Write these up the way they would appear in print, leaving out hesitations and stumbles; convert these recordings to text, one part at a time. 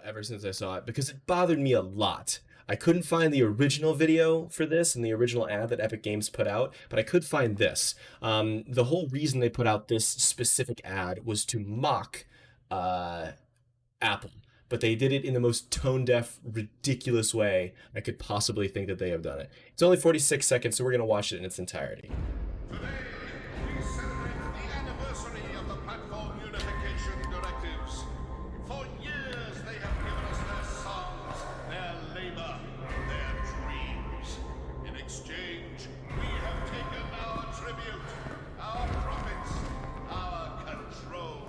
ever since I saw it because it bothered me a lot. I couldn't find the original video for this and the original ad that Epic Games put out, but I could find this. The whole reason they put out this specific ad was to mock uh, Apple, but they did it in the most tone deaf, ridiculous way I could possibly think that they have done it. It's only 46 seconds, so we're going to watch it in its entirety. Today, we celebrate the anniversary of the Platform Unification Directives. For years, they have given us their songs, their labor, their dreams. In exchange, we have taken our tribute, our profits, our control.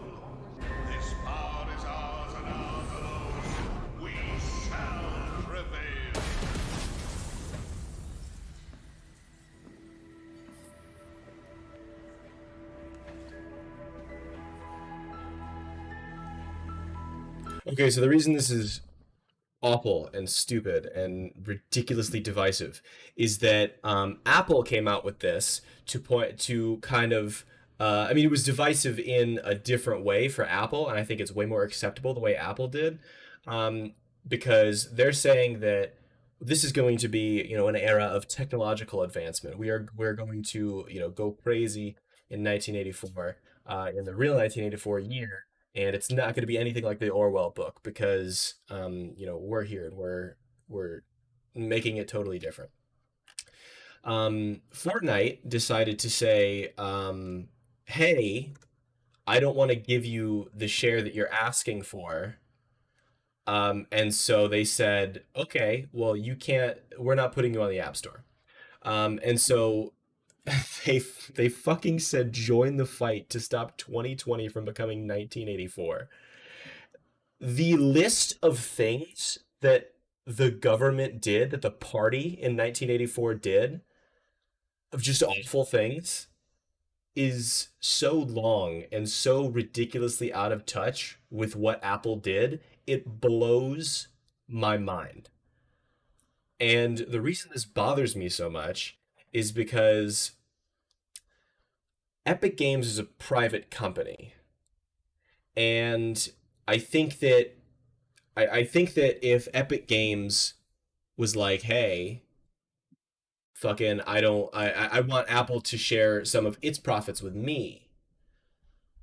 This power is ours and ours alone. We shall prevail. Okay, so the reason this is awful and stupid and ridiculously divisive is that Apple came out with this to point to kind of. I mean, it was divisive in a different way for Apple, and I think it's way more acceptable the way Apple did, um, because they're saying that this is going to be, an era of technological advancement. We're going to, go crazy in 1984, in the real 1984 year, and it's not going to be anything like the Orwell book because, we're here and we're making it totally different. Fortnite decided to say, hey, I don't want to give you the share that you're asking for. And so they said, okay, well, you can't, we're not putting you on the App Store. And so they they fucking said join the fight to stop 2020 from becoming 1984. The list of things that the government did, that the party in 1984 did, of just awful things, is so long and so ridiculously out of touch with what Apple did, it blows my mind. And the reason this bothers me so much is because Epic Games is a private company. And I think that I think that if Epic Games was like, hey, fucking I want Apple to share some of its profits with me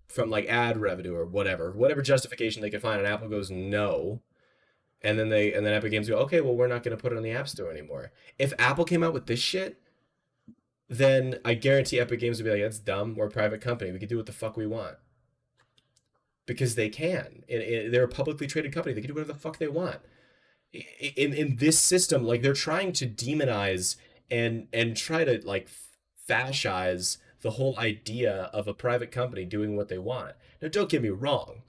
from like ad revenue or whatever justification they could find, and Apple goes no, and then Epic Games go, okay, well, we're not going to put it on the App Store anymore. If Apple came out with this shit, then I guarantee Epic Games would be like, that's dumb, we're a private company, we can do what the fuck we want, because they can. They're a publicly traded company, they can do whatever the fuck they want. In this system, like, they're trying to demonize and try to like fascize the whole idea of a private company doing what they want. Now, don't get me wrong.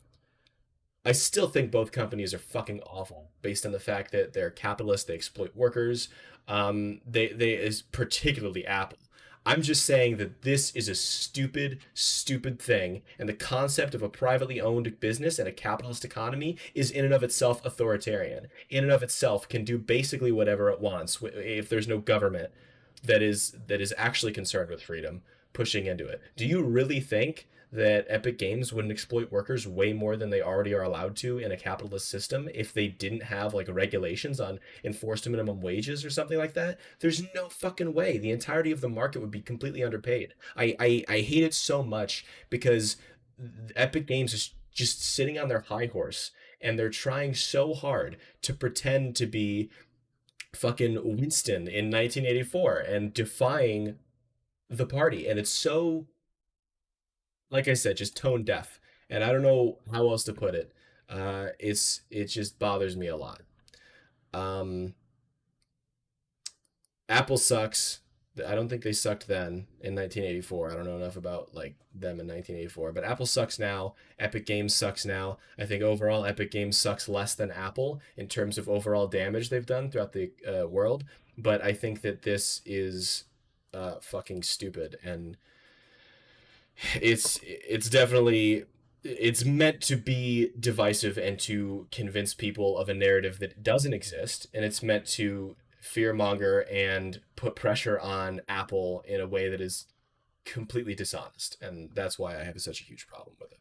I still think both companies are fucking awful based on the fact that they're capitalist, they exploit workers. They is particularly Apple. I'm just saying that this is a stupid, stupid thing, and the concept of a privately owned business and a capitalist economy is in and of itself authoritarian. In and of itself can do basically whatever it wants if there's no government that is actually concerned with freedom pushing into it. Do you really think that Epic Games wouldn't exploit workers way more than they already are allowed to in a capitalist system if they didn't have like regulations on enforced minimum wages or something like that? There's no fucking way. The entirety of the market would be completely underpaid. I hate it so much because Epic Games is just sitting on their high horse, and they're trying so hard to pretend to be fucking Winston in 1984 and defying the party, and it's so, like I said, just tone deaf, and I don't know how else to put it. It just bothers me a lot. Um, Apple sucks. I don't think they sucked then in 1984. I don't know enough about like them in 1984, but Apple sucks now. Epic Games sucks now. I think overall Epic Games sucks less than Apple in terms of overall damage they've done throughout the world. But I think that this is fucking stupid, and it's definitely, it's meant to be divisive and to convince people of a narrative that doesn't exist, and it's meant to fearmonger and put pressure on Apple in a way that is completely dishonest, and that's why I have such a huge problem with it.